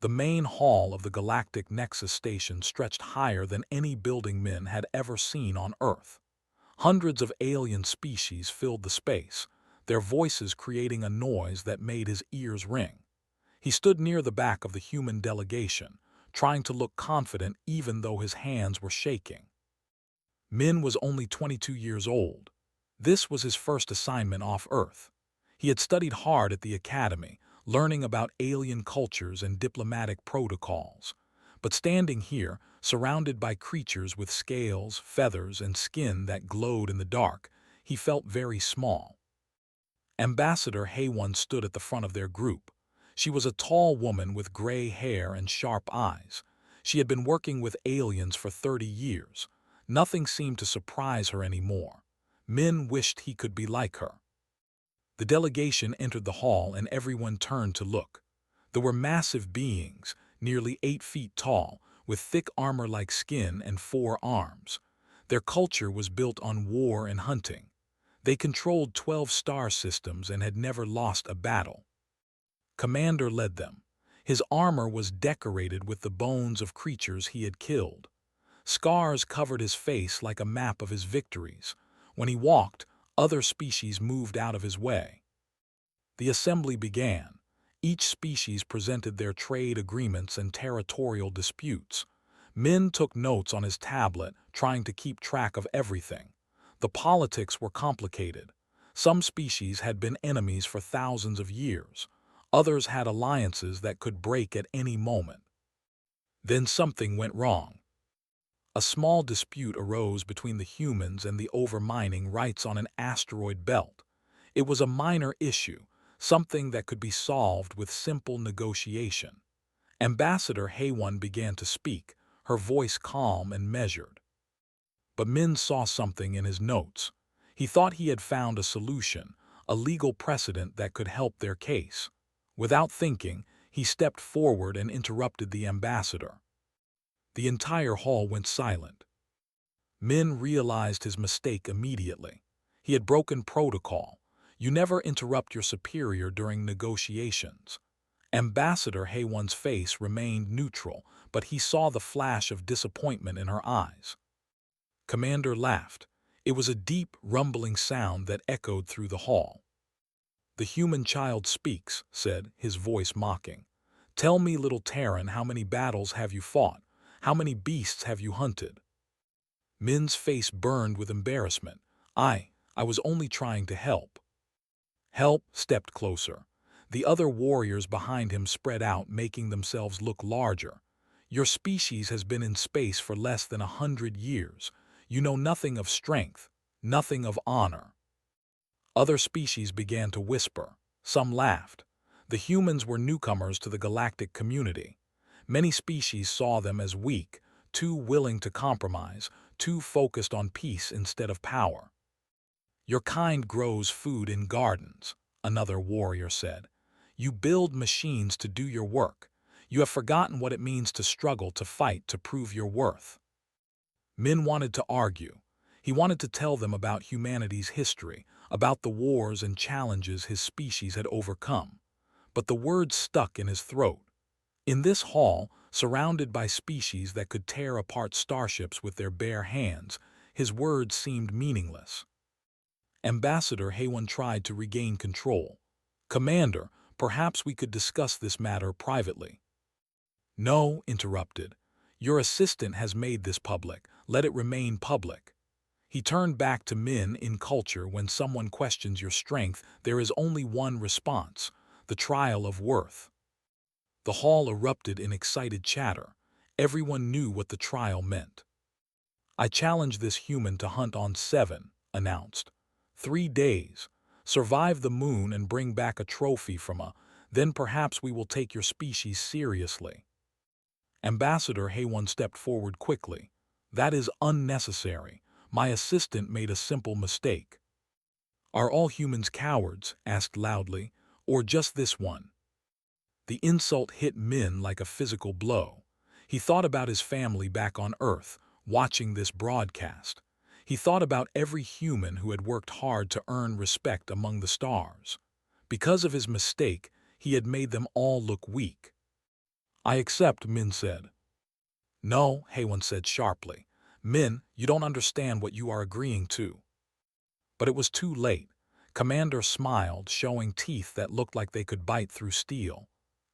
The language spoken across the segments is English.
The main hall of the Galactic Nexus station stretched higher than any building Min had ever seen on Earth. Hundreds of alien species filled the space, their voices creating a noise that made his ears ring. He stood near the back of the human delegation, trying to look confident even though his hands were shaking. Min was only 22 years old. This was his first assignment off Earth. He had studied hard at the academy, learning about alien cultures and diplomatic protocols. But standing here, surrounded by creatures with scales, feathers, and skin that glowed in the dark, he felt very small. Ambassador HFY stood at the front of their group. She was a tall woman with gray hair and sharp eyes. She had been working with aliens for 30 years. Nothing seemed to surprise her anymore. Min wished he could be like her. The delegation entered the hall and everyone turned to look. There were massive beings, nearly 8 feet tall, with thick armor-like skin and 4 arms. Their culture was built on war and hunting. They controlled 12 star systems and had never lost a battle. Commander led them. His armor was decorated with the bones of creatures he had killed. Scars covered his face like a map of his victories. When he walked, other species moved out of his way. The assembly began. Each species presented their trade agreements and territorial disputes. Min took notes on his tablet, trying to keep track of everything. The politics were complicated. Some species had been enemies for thousands of years. Others had alliances that could break at any moment. Then something went wrong. A small dispute arose between the humans and the overmining rights on an asteroid belt. It was a minor issue, something that could be solved with simple negotiation. Ambassador HFY began to speak, her voice calm and measured. But Min saw something in his notes. He thought he had found a solution, a legal precedent that could help their case. Without thinking, he stepped forward and interrupted the ambassador. The entire hall went silent. Min realized his mistake immediately. He had broken protocol. You never interrupt your superior during negotiations. Ambassador HFY's face remained neutral, but he saw the flash of disappointment in her eyes. Commander laughed. It was a deep, rumbling sound that echoed through the hall. "The human child speaks," said, his voice mocking. "Tell me, little Terran, how many battles have you fought? How many beasts have you hunted?" Min's face burned with embarrassment. I was only trying to help." Help stepped closer. The other warriors behind him spread out, making themselves look larger. "Your species has been in space for less than 100 years. You know nothing of strength, nothing of honor." Other species began to whisper. Some laughed. The humans were newcomers to the galactic community. Many species saw them as weak, too willing to compromise, too focused on peace instead of power. "Your kind grows food in gardens," another warrior said. "You build machines to do your work. You have forgotten what it means to struggle, to fight, to prove your worth." Min wanted to argue. He wanted to tell them about humanity's history, about the wars and challenges his species had overcome. But the words stuck in his throat. In this hall, surrounded by species that could tear apart starships with their bare hands, his words seemed meaningless. Ambassador HFY tried to regain control. "Commander, perhaps we could discuss this matter privately." "No," interrupted. "Your assistant has made this public. Let it remain public." He turned back to Min. "In culture, when someone questions your strength, there is only one response: the trial of worth." The hall erupted in excited chatter. Everyone knew what the trial meant. "I challenge this human to hunt on 7, announced. 3 days. Survive the moon and bring back a trophy from then perhaps we will take your species seriously." Ambassador HFY stepped forward quickly. "That is unnecessary. My assistant made a simple mistake." "Are all humans cowards?" asked loudly. "Or just this one?" The insult hit Min like a physical blow. He thought about his family back on Earth, watching this broadcast. He thought about every human who had worked hard to earn respect among the stars. Because of his mistake, he had made them all look weak. I accept, Min said. No, Haywan said sharply. Min, you don't understand what you are agreeing to. But it was too late. Commander smiled, showing teeth that looked like they could bite through steel.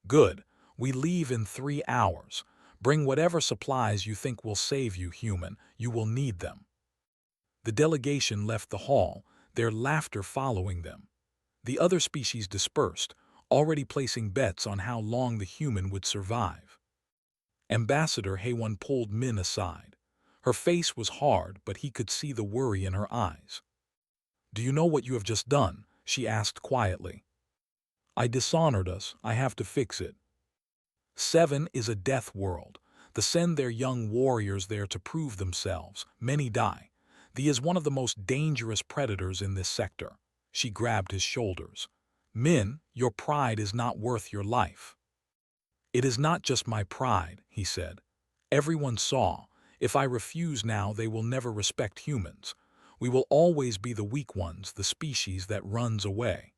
Good. We leave in 3 hours. Bring whatever supplies you think will save you, human. You will need them. The delegation left the hall, their laughter following them. The other species dispersed, already placing bets on how long the human would survive. Ambassador Haywan pulled Min aside. Her face was hard, but he could see the worry in her eyes. Do you know what you have just done? She asked quietly. I dishonored us. I have to fix it. 7 is a death world. They send their young warriors there to prove themselves. Many die. Thee is one of the most dangerous predators in this sector. She grabbed his shoulders. Min, your pride is not worth your life. It is not just my pride, he said. Everyone saw. If I refuse now, they will never respect humans. We will always be the weak ones, the species that runs away.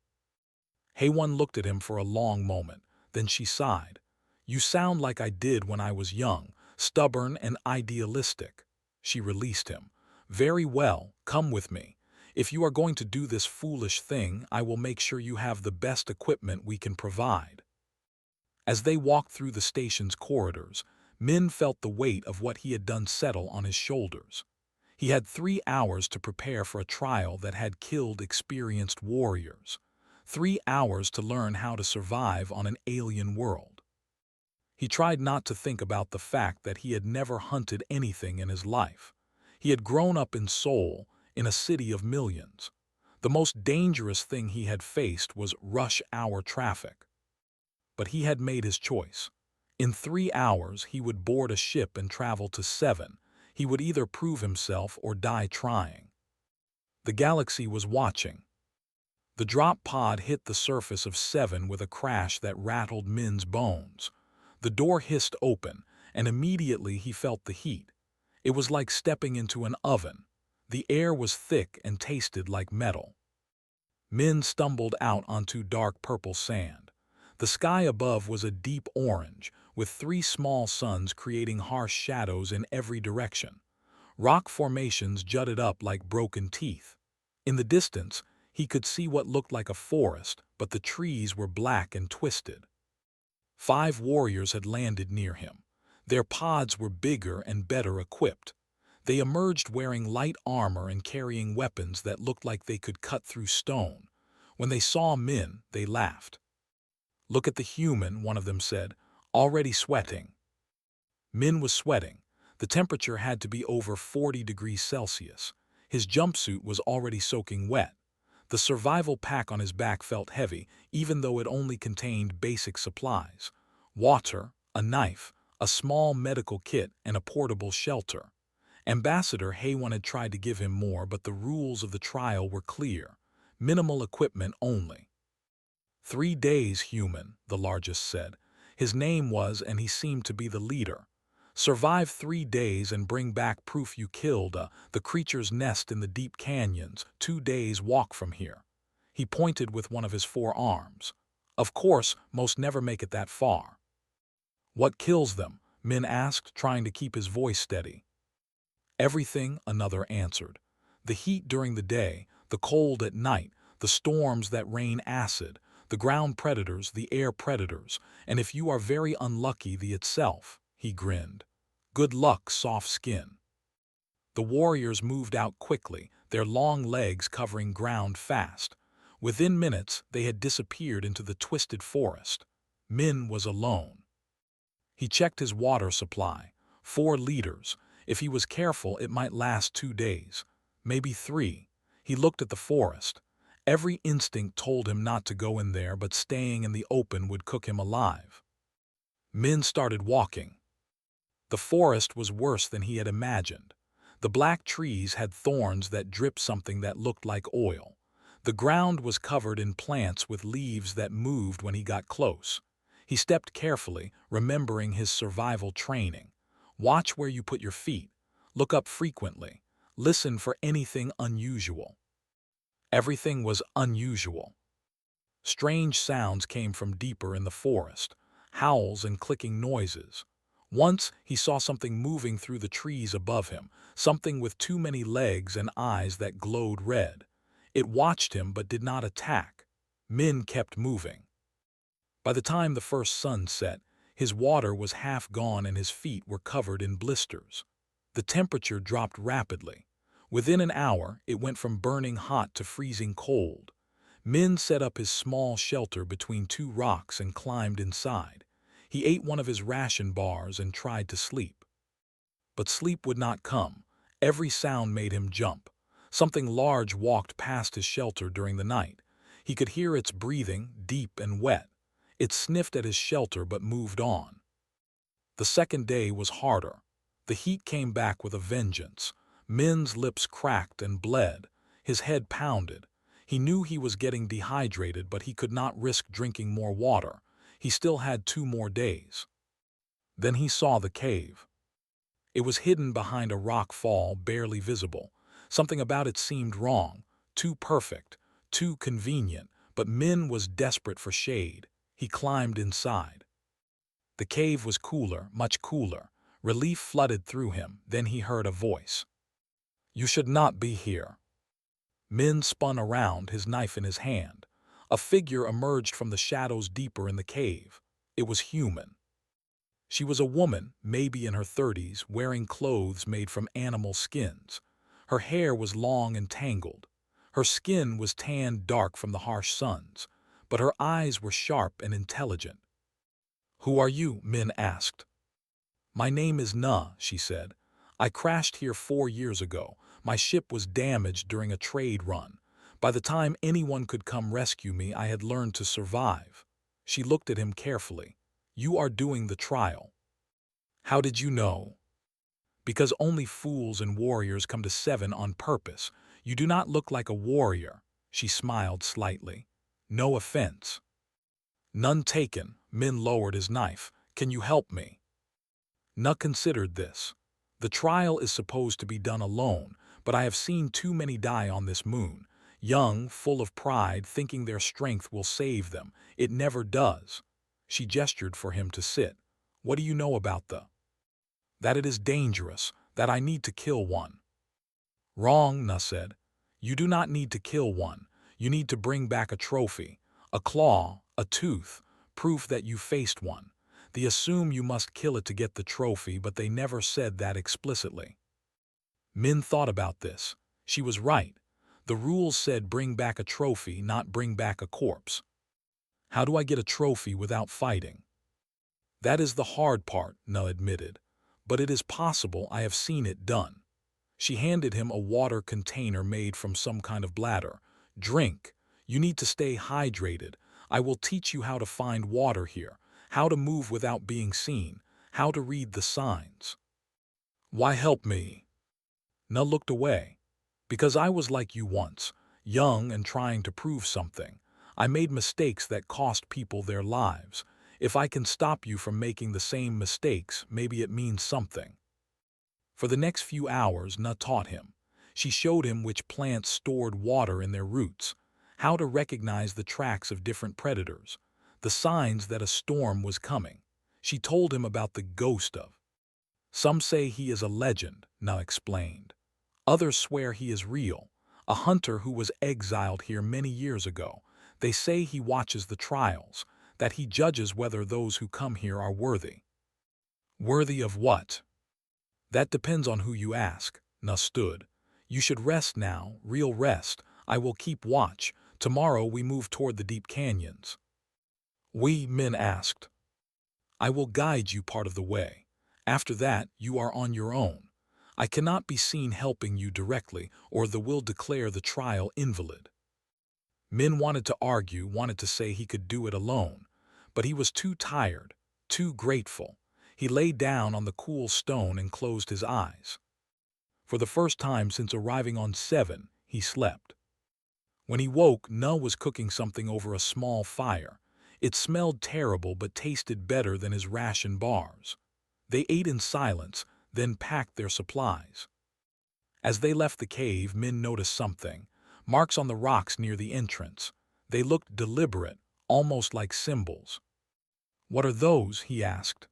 Haywan looked at him for a long moment. Then she sighed. You sound like I did when I was young, stubborn and idealistic. She released him. Very well, come with me. If you are going to do this foolish thing, I will make sure you have the best equipment we can provide. As they walked through the station's corridors, Min felt the weight of what he had done settle on his shoulders. He had 3 hours to prepare for a trial that had killed experienced warriors. 3 hours to learn how to survive on an alien world. He tried not to think about the fact that he had never hunted anything in his life. He had grown up in Seoul, in a city of millions. The most dangerous thing he had faced was rush hour traffic. But he had made his choice. In 3 hours, he would board a ship and travel to 7. He would either prove himself or die trying. The galaxy was watching. The drop pod hit the surface of 7 with a crash that rattled Min's bones. The door hissed open, and immediately he felt the heat. It was like stepping into an oven. The air was thick and tasted like metal. Min stumbled out onto dark purple sand. The sky above was a deep orange, with 3 small suns creating harsh shadows in every direction. Rock formations jutted up like broken teeth. In the distance, he could see what looked like a forest, but the trees were black and twisted. 5 warriors had landed near him. Their pods were bigger and better equipped. They emerged wearing light armor and carrying weapons that looked like they could cut through stone. When they saw Min, they laughed. Look at the human, one of them said, already sweating. Min was sweating. The temperature had to be over 40 degrees Celsius. His jumpsuit was already soaking wet. The survival pack on his back felt heavy, even though it only contained basic supplies. Water, a knife, a small medical kit, and a portable shelter. Ambassador Haywan had tried to give him more, but the rules of the trial were clear. Minimal equipment only. 3 days, human, the largest said. His name was, and he seemed to be the leader. Survive 3 days and bring back proof you killed the creature's nest in the deep canyons, 2 days walk from here. He pointed with one of his 4 arms. Of course, most never make it that far. What kills them? Min asked, trying to keep his voice steady. Everything, another answered. The heat during the day, the cold at night, the storms that rain acid, the ground predators, the air predators, and if you are very unlucky, the itself, he grinned. Good luck, soft skin. The warriors moved out quickly, their long legs covering ground fast. Within minutes, they had disappeared into the twisted forest. Min was alone. He checked his water supply. 4 liters. If he was careful, it might last 2 days. Maybe 3. He looked at the forest. Every instinct told him not to go in there, but staying in the open would cook him alive. Min started walking. The forest was worse than he had imagined. The black trees had thorns that dripped something that looked like oil. The ground was covered in plants with leaves that moved when he got close. He stepped carefully, remembering his survival training. Watch where you put your feet. Look up frequently. Listen for anything unusual. Everything was unusual. Strange sounds came from deeper in the forest. howls and clicking noises. Once he saw something moving through the trees above him, something with too many legs and eyes that glowed red. It watched him but did not attack. Min kept moving. By the time the first sun set, his water was half gone and his feet were covered in blisters. The temperature dropped rapidly. Within an hour, it went from burning hot to freezing cold. Min set up his small shelter between two rocks and climbed inside. He ate one of his ration bars and tried to sleep. But sleep would not come. Every sound made him jump. Something large walked past his shelter during the night. He could hear its breathing, deep and wet. It sniffed at his shelter but moved on. The second day was harder. The heat came back with a vengeance. Min's lips cracked and bled. His head pounded. He knew he was getting dehydrated, but he could not risk drinking more water. He still had 2 more days. Then he saw the cave. It was hidden behind a rock fall, barely visible. Something about it seemed wrong, too perfect, too convenient, but Min was desperate for shade. He climbed inside. The cave was cooler, much cooler. Relief flooded through him. Then he heard a voice. "You should not be here." Min spun around, his knife in his hand. A figure emerged from the shadows deeper in the cave. It was human. She was a woman, maybe in her 30s, wearing clothes made from animal skins. Her hair was long and tangled. Her skin was tanned dark from the harsh suns, but her eyes were sharp and intelligent. "Who are you?" Min asked. "My name is Na," she said. "I crashed here 4 years ago. My ship was damaged during a trade run. By the time anyone could come rescue me, I had learned to survive." She looked at him carefully. "You are doing the trial." "How did you know?" "Because only fools and warriors come to 7 on purpose. You do not look like a warrior." She smiled slightly. "No offense." "None taken." Min lowered his knife. "Can you help me?" Na considered this. "The trial is supposed to be done alone, but I have seen too many die on this moon. Young, full of pride, thinking their strength will save them. It never does." She gestured for him to sit. "What do you know about the—" "That it is dangerous, that I need to kill one." "Wrong," Na said. "You do not need to kill one. You need to bring back a trophy, a claw, a tooth, proof that you faced one. They assume you must kill it to get the trophy, but they never said that explicitly." Min thought about this. She was right. The rules said bring back a trophy, not bring back a corpse. "How do I get a trophy without fighting?" "That is the hard part," Na admitted. "But it is possible. I have seen it done." She handed him a water container made from some kind of bladder. "Drink. You need to stay hydrated. I will teach you how to find water here, how to move without being seen, how to read the signs." "Why help me?" Na looked away. "Because I was like you once, young and trying to prove something. I made mistakes that cost people their lives. If I can stop you from making the same mistakes, maybe it means something." For the next few hours, Na taught him. She showed him which plants stored water in their roots, how to recognize the tracks of different predators, the signs that a storm was coming. She told him about the ghost of. "Some say he is a legend," Na explained. "Others swear he is real, a hunter who was exiled here many years ago. They say he watches the trials, that he judges whether those who come here are worthy." "Worthy of what?" "That depends on who you ask." Na stood. "You should rest now, real rest. I will keep watch. Tomorrow we move toward the deep canyons." Min asked. "I will guide you part of the way. After that, you are on your own. I cannot be seen helping you directly, or they will declare the trial invalid." Min wanted to argue, wanted to say he could do it alone, but he was too tired, too grateful. He lay down on the cool stone and closed his eyes. For the first time since arriving on 7, he slept. When he woke, Na was cooking something over a small fire. It smelled terrible but tasted better than his ration bars. They ate in silence, then packed their supplies. As they left the cave, Min noticed something. Marks on the rocks near the entrance. They looked deliberate, almost like symbols. "What are those?" he asked.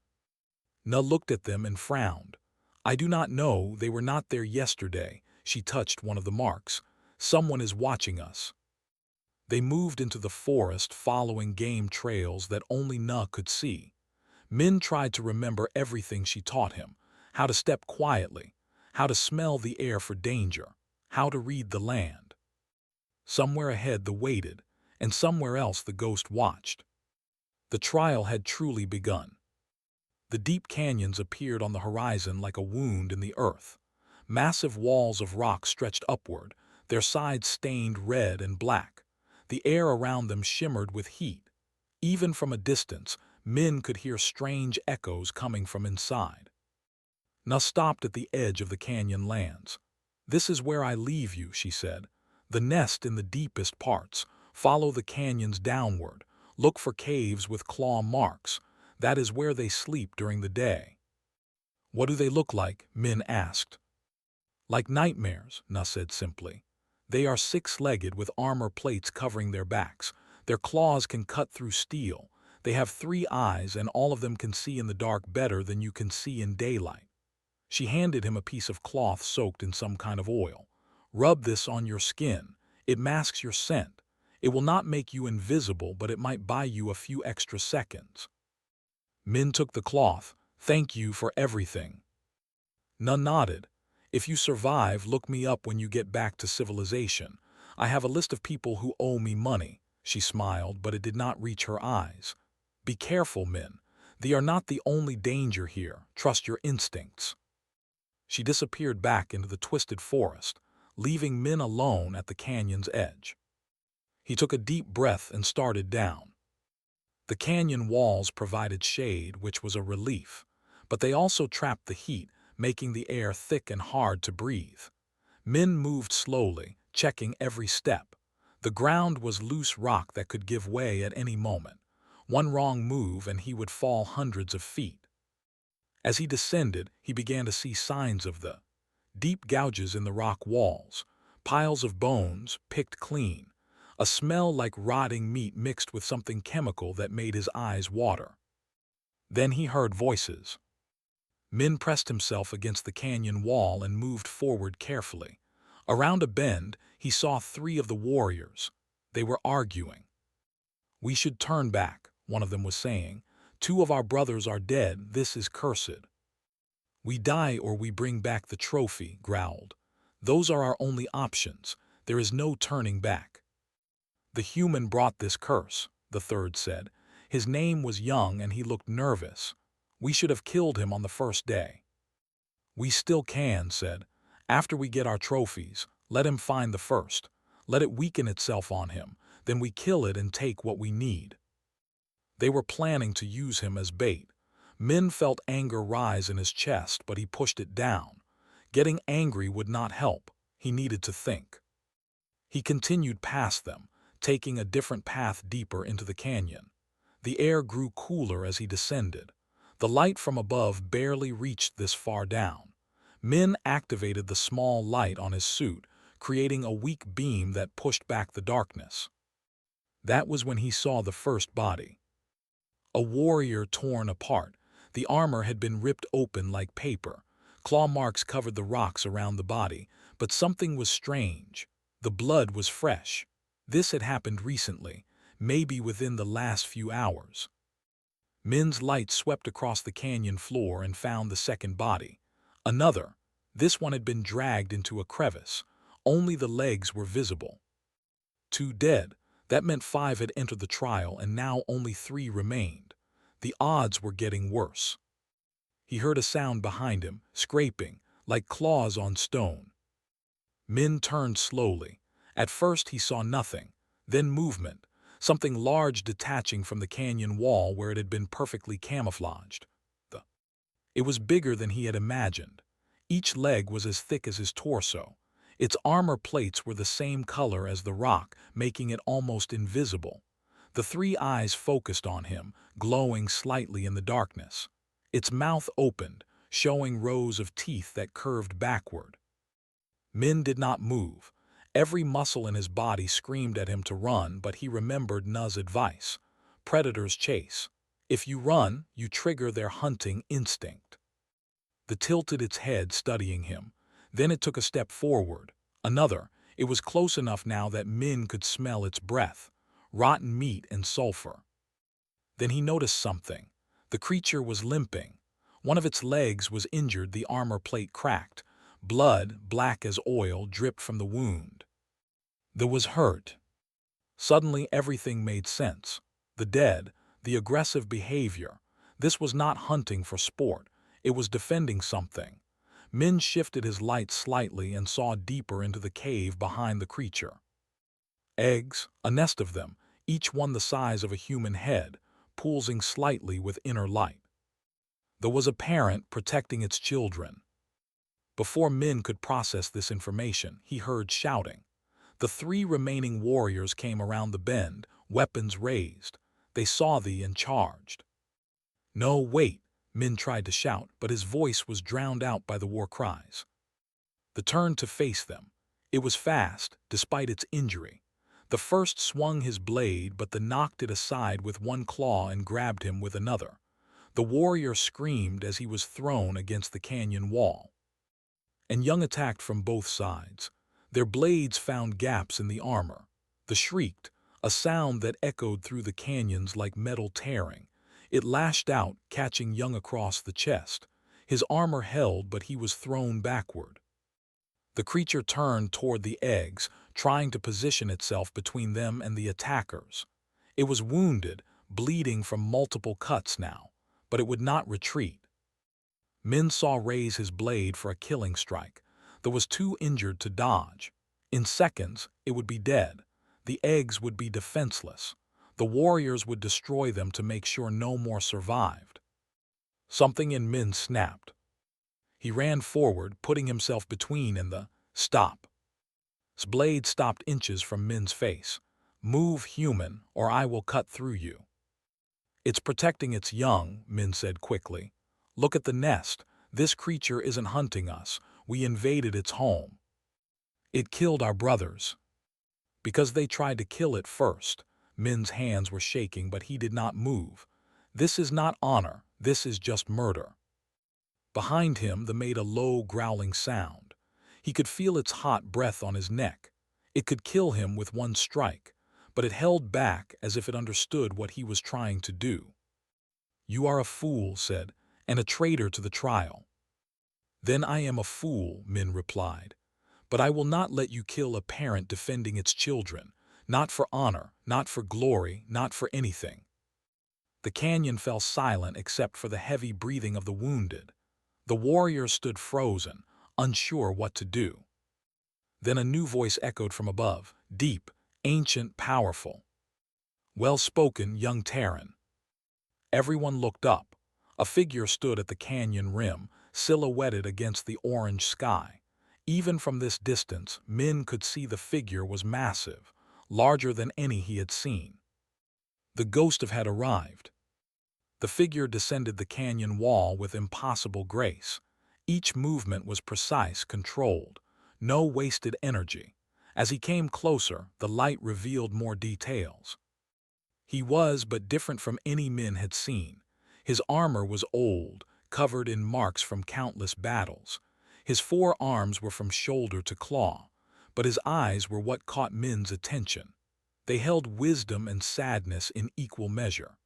Na looked at them and frowned. "I do not know, they were not there yesterday." She touched one of the marks. "Someone is watching us." They moved into the forest, following game trails that only Na could see. Min tried to remember everything she taught him: how to step quietly, how to smell the air for danger, how to read the land. Somewhere ahead the waited, and somewhere else the ghost watched. The trial had truly begun. The deep canyons appeared on the horizon like a wound in the earth. Massive walls of rock stretched upward, their sides stained red and black. The air around them shimmered with heat. Even from a distance, Min could hear strange echoes coming from inside. Na stopped at the edge of the canyon lands. "This is where I leave you," she said. "The nest in the deepest parts. Follow the canyons downward. Look for caves with claw marks. That is where they sleep during the day." "What do they look like?" Min asked. "Like nightmares," Na said simply. "They are six-legged with armor plates covering their backs. Their claws can cut through steel. They have 3 eyes, and all of them can see in the dark better than you can see in daylight." She handed him a piece of cloth soaked in some kind of oil. "Rub this on your skin. It masks your scent. It will not make you invisible, but it might buy you a few extra seconds." Min took the cloth. "Thank you for everything." Na nodded. "If you survive, look me up when you get back to civilization. I have a list of people who owe me money." She smiled, but it did not reach her eyes. "Be careful, Min. They are not the only danger here. Trust your instincts." She disappeared back into the twisted forest, leaving Min alone at the canyon's edge. He took a deep breath and started down. The canyon walls provided shade, which was a relief, but they also trapped the heat, making the air thick and hard to breathe. Min moved slowly, checking every step. The ground was loose rock that could give way at any moment. One wrong move and he would fall hundreds of feet. As he descended, he began to see signs of the deep gouges in the rock walls, piles of bones, picked clean, a smell like rotting meat mixed with something chemical that made his eyes water. Then he heard voices. Min pressed himself against the canyon wall and moved forward carefully. Around a bend, he saw 3 of the warriors. They were arguing. "We should turn back," one of them was saying. "2 of our brothers are dead. This is cursed." "We die or we bring back the trophy," growled. "Those are our only options. There is no turning back." "The human brought this curse," the third said. "His name was Young and he looked nervous. We should have killed him on the first day." "We still can," said. "After we get our trophies, let him find the first. Let it weaken itself on him. Then we kill it and take what we need." They were planning to use him as bait. Min felt anger rise in his chest, but he pushed it down. Getting angry would not help. He needed to think. He continued past them, taking a different path deeper into the canyon. The air grew cooler as he descended. The light from above barely reached this far down. Min activated the small light on his suit, creating a weak beam that pushed back the darkness. That was when he saw the first body. A warrior torn apart. The armor had been ripped open like paper. Claw marks covered the rocks around the body, but something was strange. The blood was fresh. This had happened recently, maybe within the last few hours. Min's light swept across the canyon floor and found the second body. Another. This one had been dragged into a crevice. Only the legs were visible. 2 dead. That meant 5 had entered the trial and now only 3 remained. The odds were getting worse. He heard a sound behind him, scraping, like claws on stone. Min turned slowly. At first he saw nothing, then movement, something large detaching from the canyon wall where it had been perfectly camouflaged. It was bigger than he had imagined. Each leg was as thick as his torso. Its armor plates were the same color as the rock, making it almost invisible. The 3 eyes focused on him, glowing slightly in the darkness. Its mouth opened, showing rows of teeth that curved backward. Min did not move. Every muscle in his body screamed at him to run, but he remembered Na's advice. Predators chase. If you run, you trigger their hunting instinct. The tilted its head, studying him. Then it took a step forward. Another. It was close enough now that Min could smell its breath, rotten meat and sulfur. Then he noticed something. The creature was limping. One of its legs was injured, the armor plate cracked. Blood, black as oil, dripped from the wound. There was hurt. Suddenly everything made sense. The dead, the aggressive behavior. This was not hunting for sport. It was defending something. Min shifted his light slightly and saw deeper into the cave behind the creature. Eggs, a nest of them, each one the size of a human head, pulsing slightly with inner light. There was a parent protecting its children. Before Min could process this information, he heard shouting. The three remaining warriors came around the bend, weapons raised. They saw thee and charged. No, wait, Min tried to shout, but his voice was drowned out by the war cries. The turn to face them. It was fast, despite its injury. The first swung his blade, but the knocked it aside with one claw and grabbed him with another. The warrior screamed as he was thrown against the canyon wall. And Young attacked from both sides. Their blades found gaps in the armor. The shrieked, a sound that echoed through the canyons like metal tearing. It lashed out, catching Young across the chest. His armor held, but he was thrown backward. The creature turned toward the eggs, trying to position itself between them and the attackers. It was wounded, bleeding from multiple cuts now, but it would not retreat. Min saw raise his blade for a killing strike. There was too injured to dodge. In seconds, it would be dead. The eggs would be defenseless. The warriors would destroy them to make sure no more survived. Something in Min snapped. He ran forward, putting himself between and the stop. His blade stopped inches from Min's face. Move, human, or I will cut through you. It's protecting its young, Min said quickly. Look at the nest. This creature isn't hunting us. We invaded its home. It killed our brothers. Because they tried to kill it first. Min's hands were shaking, but he did not move. This is not honor. This is just murder. Behind him, they made a low, growling sound. He could feel its hot breath on his neck. It could kill him with one strike, but it held back as if it understood what he was trying to do. You are a fool, said, and a traitor to the trial. Then I am a fool, Min replied. But I will not let you kill a parent defending its children, not for honor, not for glory, not for anything. The canyon fell silent except for the heavy breathing of the wounded. The warriors stood frozen, unsure what to do. Then a new voice echoed from above, deep, ancient, powerful. Well-spoken, young Terran. Everyone looked up. A figure stood at the canyon rim, silhouetted against the orange sky. Even from this distance, Min could see the figure was massive, larger than any he had seen. The ghost had arrived. The figure descended the canyon wall with impossible grace. Each movement was precise, controlled. No wasted energy. As he came closer, the light revealed more details. He was but different from any Min had seen. His armor was old, covered in marks from countless battles. His 4 arms were from shoulder to claw, but his eyes were what caught Min's attention. They held wisdom and sadness in equal measure.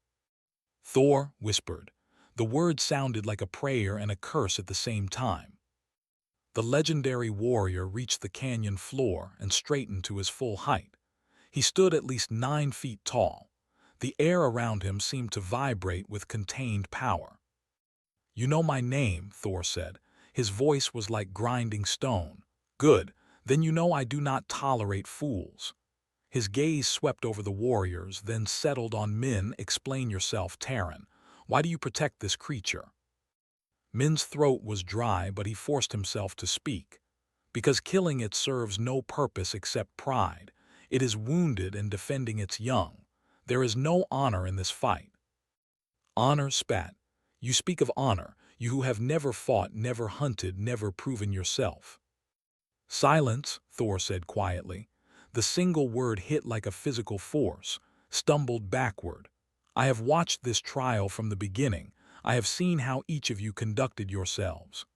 Thor whispered. The word sounded like a prayer and a curse at the same time. The legendary warrior reached the canyon floor and straightened to his full height. He stood at least 9 feet tall. The air around him seemed to vibrate with contained power. You know my name, Thor said. His voice was like grinding stone. Good, then you know I do not tolerate fools. His gaze swept over the warriors, then settled on Min. Explain yourself, Terran. Why do you protect this creature? Min's throat was dry, but he forced himself to speak. Because killing it serves no purpose except pride. It is wounded and defending its young. There is no honor in this fight. Honor, spat. You speak of honor, you who have never fought, never hunted, never proven yourself. Silence, Thor said quietly. The single word hit like a physical force, stumbled backward. I have watched this trial from the beginning. I have seen how each of you conducted yourselves."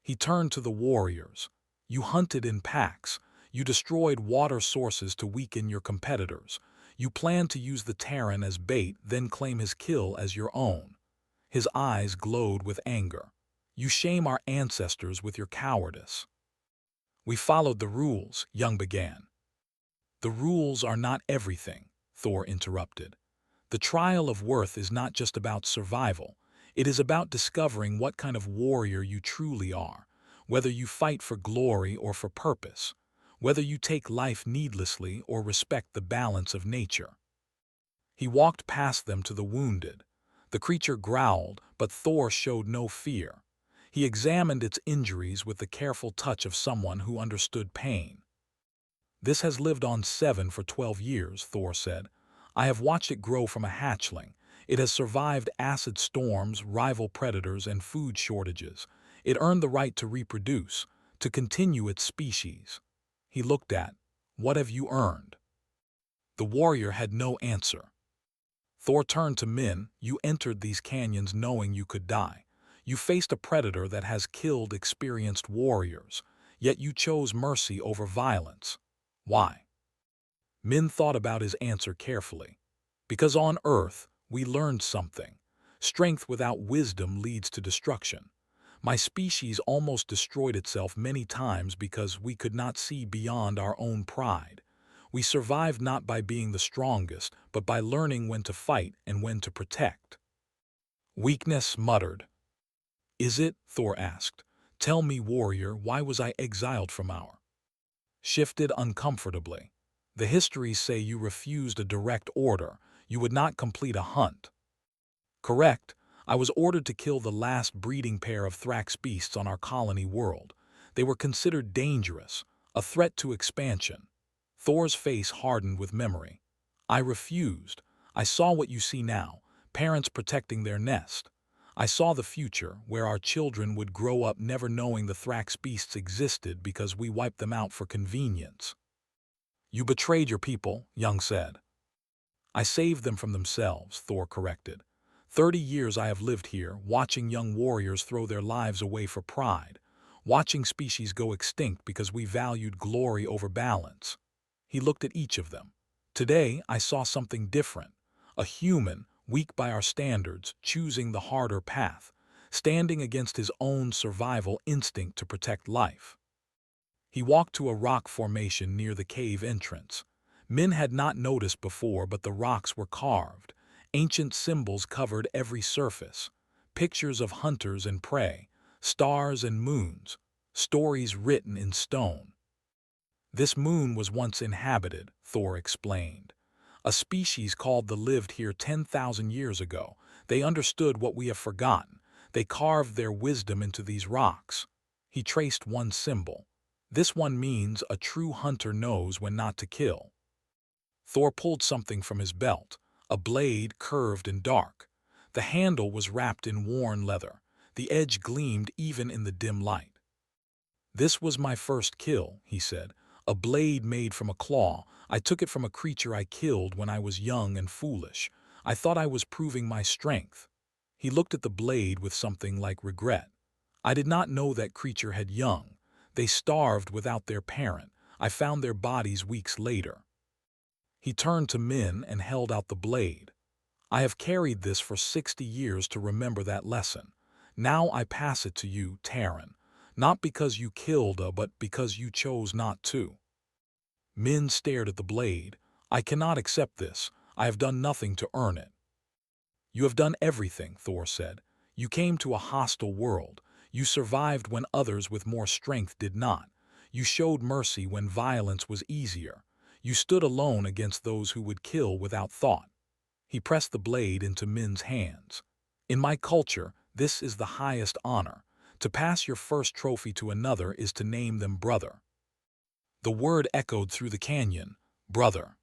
He turned to the warriors. "You hunted in packs. You destroyed water sources to weaken your competitors. You planned to use the Terran as bait, then claim his kill as your own." His eyes glowed with anger. "You shame our ancestors with your cowardice." "We followed the rules," Young began. "The rules are not everything," Thor interrupted. "The trial of worth is not just about survival. It is about discovering what kind of warrior you truly are, whether you fight for glory or for purpose, whether you take life needlessly or respect the balance of nature." He walked past them to the wounded. The creature growled, but Thor showed no fear. He examined its injuries with the careful touch of someone who understood pain. "This has lived on 7 for 12 years, Thor said. "I have watched it grow from a hatchling. It has survived acid storms, rival predators, and food shortages. It earned the right to reproduce, to continue its species." He looked at, "What have you earned?" The warrior had no answer. Thor turned to Min. "You entered these canyons knowing you could die. You faced a predator that has killed experienced warriors, yet you chose mercy over violence. Why?" Min thought about his answer carefully. "Because on Earth, we learned something. Strength without wisdom leads to destruction. My species almost destroyed itself many times because we could not see beyond our own pride. We survived not by being the strongest, but by learning when to fight and when to protect." Weakness muttered. "Is it?" Thor asked. "Tell me, warrior, why was I exiled from our—" Shifted uncomfortably. "The histories say you refused a direct order. You would not complete a hunt." "Correct. I was ordered to kill the last breeding pair of Thrax beasts on our colony world. They were considered dangerous, a threat to expansion." Thor's face hardened with memory. "I refused. I saw what you see now, parents protecting their nest. I saw the future, where our children would grow up never knowing the Thrax beasts existed because we wiped them out for convenience." "You betrayed your people," Young said. "I saved them from themselves," Thor corrected. 30 years I have lived here, watching young warriors throw their lives away for pride, watching species go extinct because we valued glory over balance." He looked at each of them. "Today, I saw something different. A human, weak by our standards, choosing the harder path, standing against his own survival instinct to protect life." He walked to a rock formation near the cave entrance. Min had not noticed before, but the rocks were carved. Ancient symbols covered every surface. Pictures of hunters and prey, stars and moons, stories written in stone. "This moon was once inhabited," Thor explained. "A species called the lived here 10,000 years ago. They understood what we have forgotten. They carved their wisdom into these rocks." He traced one symbol. "This one means a true hunter knows when not to kill." Thor pulled something from his belt, a blade curved and dark. The handle was wrapped in worn leather. The edge gleamed even in the dim light. "This was my first kill," he said. "A blade made from a claw. I took it from a creature I killed when I was young and foolish. I thought I was proving my strength." He looked at the blade with something like regret. "I did not know that creature had young. They starved without their parent. I found their bodies weeks later." He turned to Min and held out the blade. "I have carried this for 60 years to remember that lesson. Now I pass it to you, Terran. Not because you killed but because you chose not to." Min stared at the blade. "I cannot accept this. I have done nothing to earn it." "You have done everything," Thor said. "You came to a hostile world. You survived when others with more strength did not. You showed mercy when violence was easier. You stood alone against those who would kill without thought." He pressed the blade into Min's hands. "In my culture, this is the highest honor. To pass your first trophy to another is to name them brother." The word echoed through the canyon. "Brother"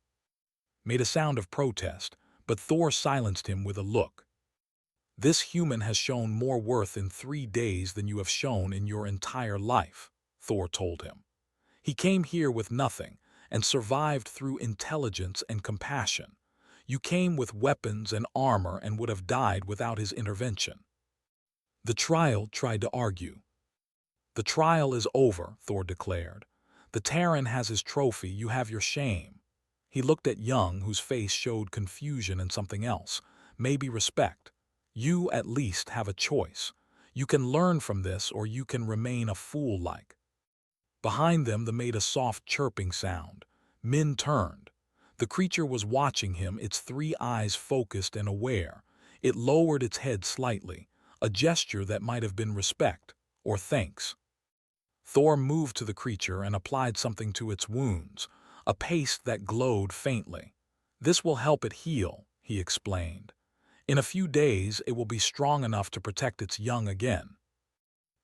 made a sound of protest, but Thor silenced him with a look. "This human has shown more worth in 3 days than you have shown in your entire life," Thor told him. "He came here with nothing and survived through intelligence and compassion. You came with weapons and armor and would have died without his intervention." The trial tried to argue. "The trial is over," Thor declared. "The Terran has his trophy, you have your shame." He looked at Young, whose face showed confusion and something else, maybe respect. "You, at least, have a choice. You can learn from this or you can remain a fool like." Behind them, they made a soft chirping sound. Min turned. The creature was watching him, its three eyes focused and aware. It lowered its head slightly, a gesture that might have been respect or thanks. Thor moved to the creature and applied something to its wounds, a paste that glowed faintly. "This will help it heal," he explained. "In a few days, it will be strong enough to protect its young again."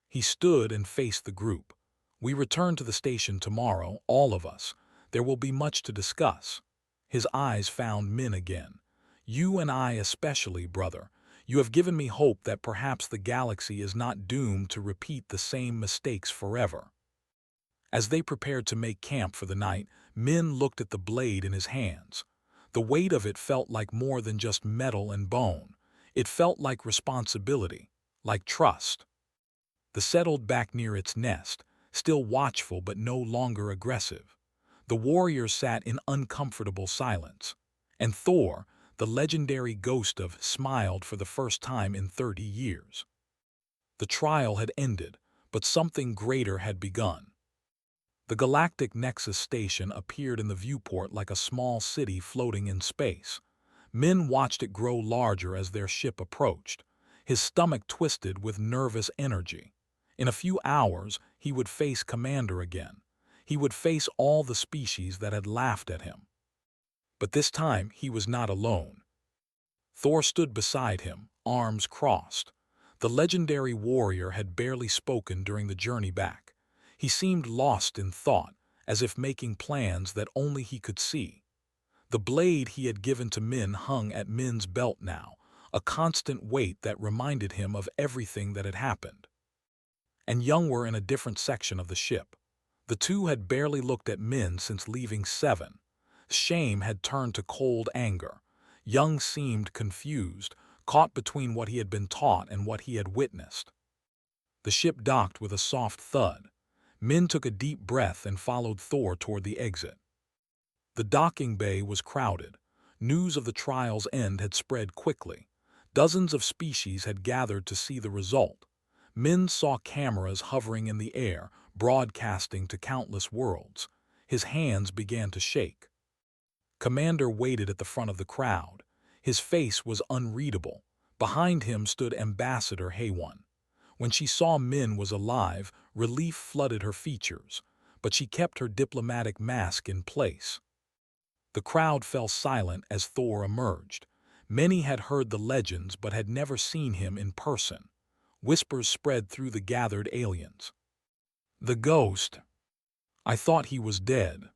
He stood and faced the group. "We return to the station tomorrow, all of us. There will be much to discuss." His eyes found Min again. "You and I especially, brother. You have given me hope that perhaps the galaxy is not doomed to repeat the same mistakes forever." As they prepared to make camp for the night, Min looked at the blade in his hands. The weight of it felt like more than just metal and bone. It felt like responsibility, like trust. They settled back near its nest, still watchful but no longer aggressive. The warriors sat in uncomfortable silence. And Thor, the legendary ghost of, smiled for the first time in 30 years. The trial had ended, but something greater had begun. The Galactic Nexus station appeared in the viewport like a small city floating in space. Min watched it grow larger as their ship approached. His stomach twisted with nervous energy. In a few hours, he would face Commander again. He would face all the species that had laughed at him. But this time, he was not alone. Thor stood beside him, arms crossed. The legendary warrior had barely spoken during the journey back. He seemed lost in thought, as if making plans that only he could see. The blade he had given to Min hung at Min's belt now, a constant weight that reminded him of everything that had happened. And Young were in a different section of the ship. The two had barely looked at Min since leaving Seven. Shame had turned to cold anger. Young seemed confused, caught between what he had been taught and what he had witnessed. The ship docked with a soft thud. Min took a deep breath and followed Thor toward the exit. The docking bay was crowded. News of the trial's end had spread quickly. Dozens of species had gathered to see the result. Min saw cameras hovering in the air, broadcasting to countless worlds. His hands began to shake. Commander waited at the front of the crowd. His face was unreadable. Behind him stood Ambassador Hayone. When she saw Min was alive, relief flooded her features, but she kept her diplomatic mask in place. The crowd fell silent as Thor emerged. Many had heard the legends but had never seen him in person. Whispers spread through the gathered aliens. "The ghost. I thought he was dead.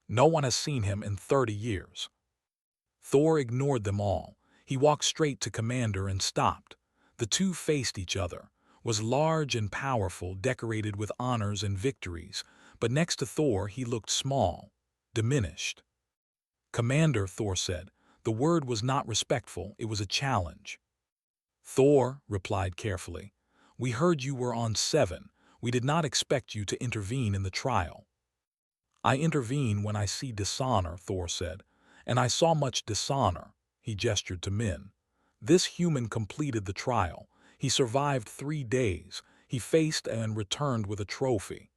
No one has seen him in 30 years. Thor ignored them all. He walked straight to Commander and stopped. The two faced each other. Was large and powerful, decorated with honors and victories, but next to Thor he looked small, diminished. "Commander," Thor said. The word was not respectful, it was a challenge. Thor replied carefully, "We heard you were on Seven. We did not expect you to intervene in the trial." "I intervene when I see dishonor," Thor said, "and I saw much dishonor." He gestured to Min. "This human completed the trial. He survived 3 days. He faced and returned with a trophy."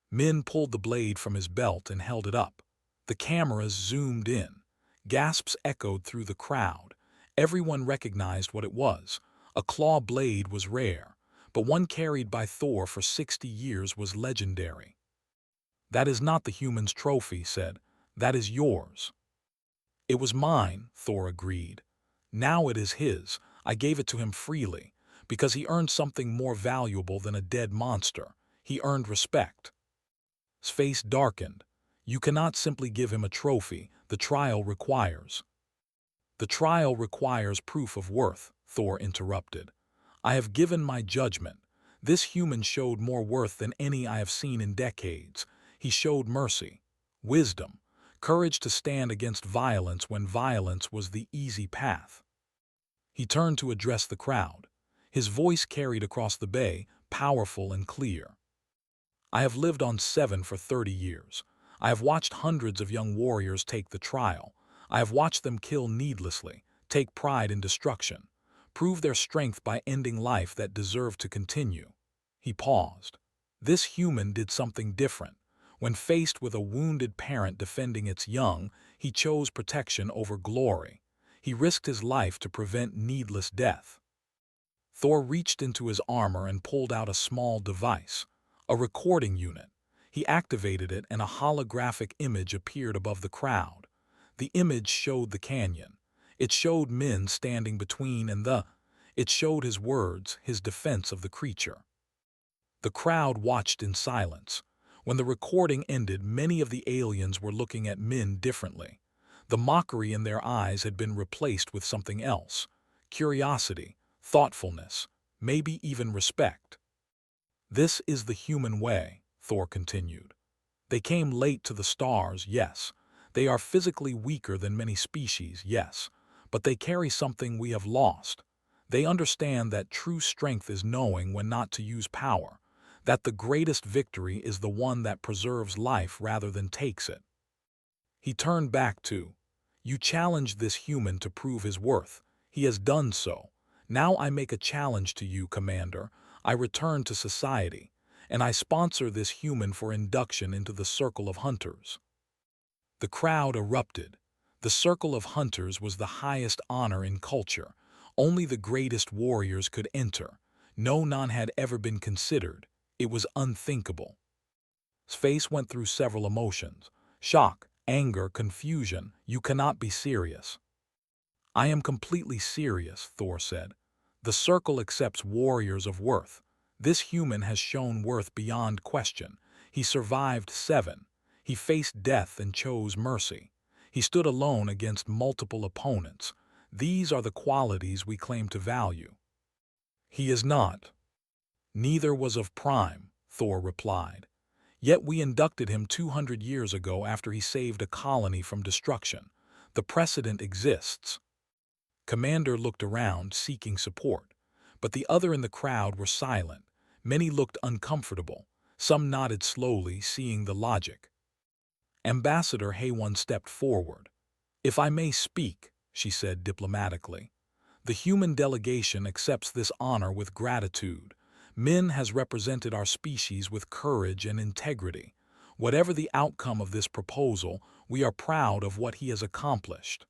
Min pulled the blade from his belt and held it up. The cameras zoomed in. Gasps echoed through the crowd. Everyone recognized what it was. A claw blade was rare, but one carried by Thor for 60 years was legendary. "That is not the human's trophy," said. "That is yours." "It was mine," Thor agreed. "Now it is his. I gave it to him freely, because he earned something more valuable than a dead monster. He earned respect." His face darkened. "You cannot simply give him a trophy. The trial requires." "The trial requires proof of worth," Thor interrupted. "I have given my judgment. This human showed more worth than any I have seen in decades. He showed mercy, wisdom, courage to stand against violence when violence was the easy path. He turned to address the crowd. His voice carried across the bay, powerful and clear. I have lived on Seven for 30 years. I have watched hundreds of young warriors take the trial. I have watched them kill needlessly, take pride in destruction, prove their strength by ending life that deserved to continue. He paused. This human did something different. When faced with a wounded parent defending its young, he chose protection over glory. He risked his life to prevent needless death. Thor reached into his armor and pulled out a small device, a recording unit. He activated it and a holographic image appeared above the crowd. The image showed the canyon. It showed Min standing between it showed his words, his defense of the creature. The crowd watched in silence. When the recording ended, many of the aliens were looking at Min differently. The mockery in their eyes had been replaced with something else: curiosity, thoughtfulness, maybe even respect. This is the human way, Thor continued. They came late to the stars, yes. They are physically weaker than many species, yes. But they carry something we have lost. They understand that true strength is knowing when not to use power, that the greatest victory is the one that preserves life rather than takes it. He turned back to, "You challenged this human to prove his worth. He has done so. Now I make a challenge to you, Commander. I return to society, and I sponsor this human for induction into the Circle of Hunters." The crowd erupted. The Circle of Hunters was the highest honor in culture. Only the greatest warriors could enter. No none had ever been considered. It was unthinkable. His face went through several emotions: shock, anger, confusion. "You cannot be serious." "I am completely serious," Thor said. "The Circle accepts warriors of worth. This human has shown worth beyond question. He survived Seven. He faced death and chose mercy. He stood alone against multiple opponents. These are the qualities we claim to value." "He is not." "Neither was of Prime," Thor replied. "Yet we inducted him 200 years ago after he saved a colony from destruction. The precedent exists." Commander looked around, seeking support. But the other in the crowd were silent. Many looked uncomfortable. Some nodded slowly, seeing the logic. Ambassador Hayone stepped forward. "If I may speak," she said diplomatically, "the human delegation accepts this honor with gratitude. Min has represented our species with courage and integrity. Whatever the outcome of this proposal, we are proud of what he has accomplished."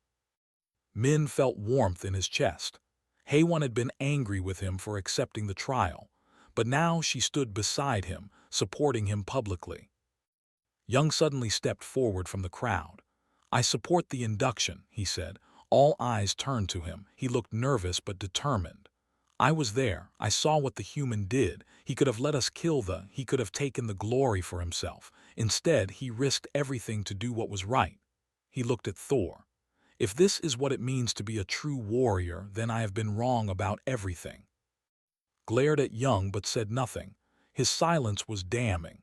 Min felt warmth in his chest. Hayone had been angry with him for accepting the trial, but now she stood beside him, supporting him publicly. Young suddenly stepped forward from the crowd. "I support the induction," he said. All eyes turned to him. He looked nervous but determined. "I was there. I saw what the human did. He could have let us he could have taken the glory for himself. Instead, he risked everything to do what was right." He looked at Thor. "If this is what it means to be a true warrior, then I have been wrong about everything." Glared at Young but said nothing. His silence was damning.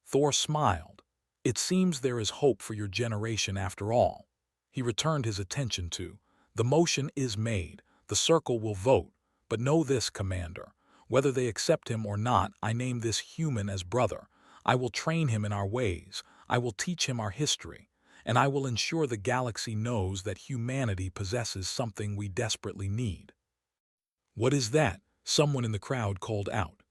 Thor smiled. "It seems there is hope for your generation after all." He returned his attention to, "The motion is made. The Circle will vote. But know this, Commander. Whether they accept him or not, I name this human as brother. I will train him in our ways. I will teach him our history. And I will ensure the galaxy knows that humanity possesses something we desperately need." "What is that?" someone in the crowd called out.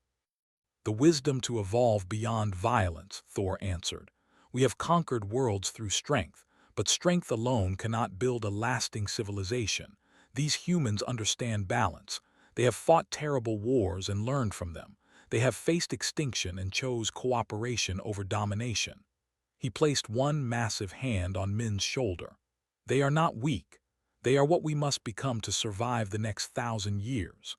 "The wisdom to evolve beyond violence," Thor answered. "We have conquered worlds through strength, but strength alone cannot build a lasting civilization. These humans understand balance. They have fought terrible wars and learned from them. They have faced extinction and chose cooperation over domination." He placed one massive hand on Min's shoulder. "They are not weak. They are what we must become to survive the next 1,000 years."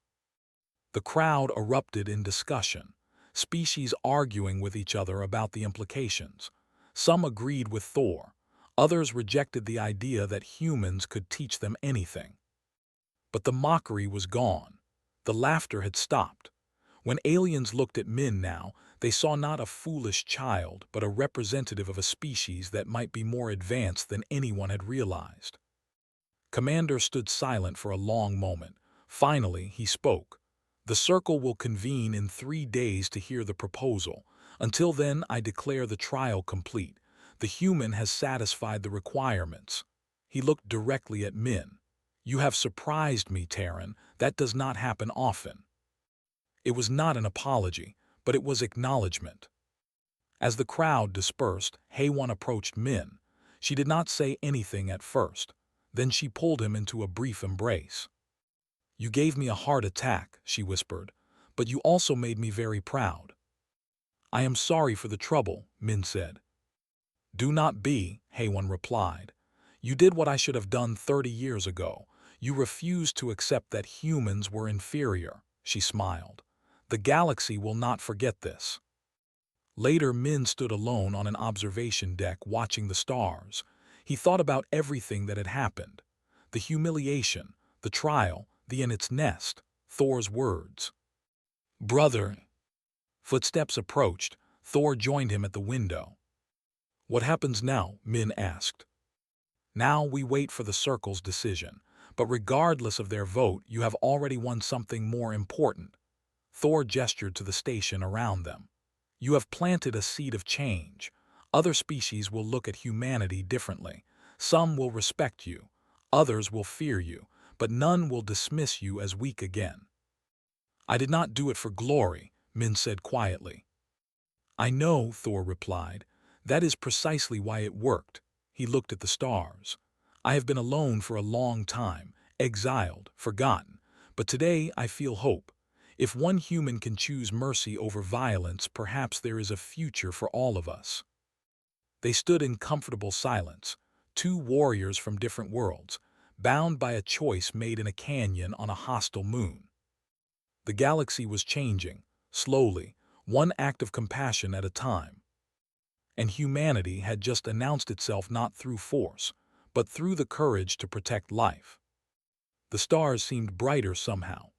The crowd erupted in discussion, species arguing with each other about the implications. Some agreed with Thor. Others rejected the idea that humans could teach them anything. But the mockery was gone. The laughter had stopped. When aliens looked at Min now, They saw not a foolish child, but a representative of a species that might be more advanced than anyone had realized. Commander stood silent for a long moment. Finally, he spoke. The Circle will convene in 3 days to hear the proposal. Until then, I declare the trial complete. The human has satisfied the requirements. He looked directly at Min. You have surprised me, Terran. That does not happen often. It was not an apology, but it was acknowledgement. As the crowd dispersed, HFY approached Min. She did not say anything at first. Then she pulled him into a brief embrace. You gave me a heart attack, she whispered, but you also made me very proud. I am sorry for the trouble, Min said. Do not be, HFY replied. You did what I should have done 30 years ago. You refused to accept that humans were inferior, she smiled. The galaxy will not forget this. Later, Min stood alone on an observation deck watching the stars. He thought about everything that had happened. The humiliation, the trial, the in its nest, Thor's words. Brother. Footsteps approached. Thor joined him at the window. What happens now? Min asked. Now we wait for the Circle's decision. But regardless of their vote, you have already won something more important. Thor gestured to the station around them. You have planted a seed of change. Other species will look at humanity differently. Some will respect you. Others will fear you. But none will dismiss you as weak again. I did not do it for glory, Min said quietly. I know, Thor replied. That is precisely why it worked. He looked at the stars. I have been alone for a long time, exiled, forgotten. But today I feel hope. If one human can choose mercy over violence, perhaps there is a future for all of us. They stood in comfortable silence, 2 warriors from different worlds, bound by a choice made in a canyon on a hostile moon. The galaxy was changing, slowly, one act of compassion at a time. And humanity had just announced itself not through force, but through the courage to protect life. The stars seemed brighter somehow.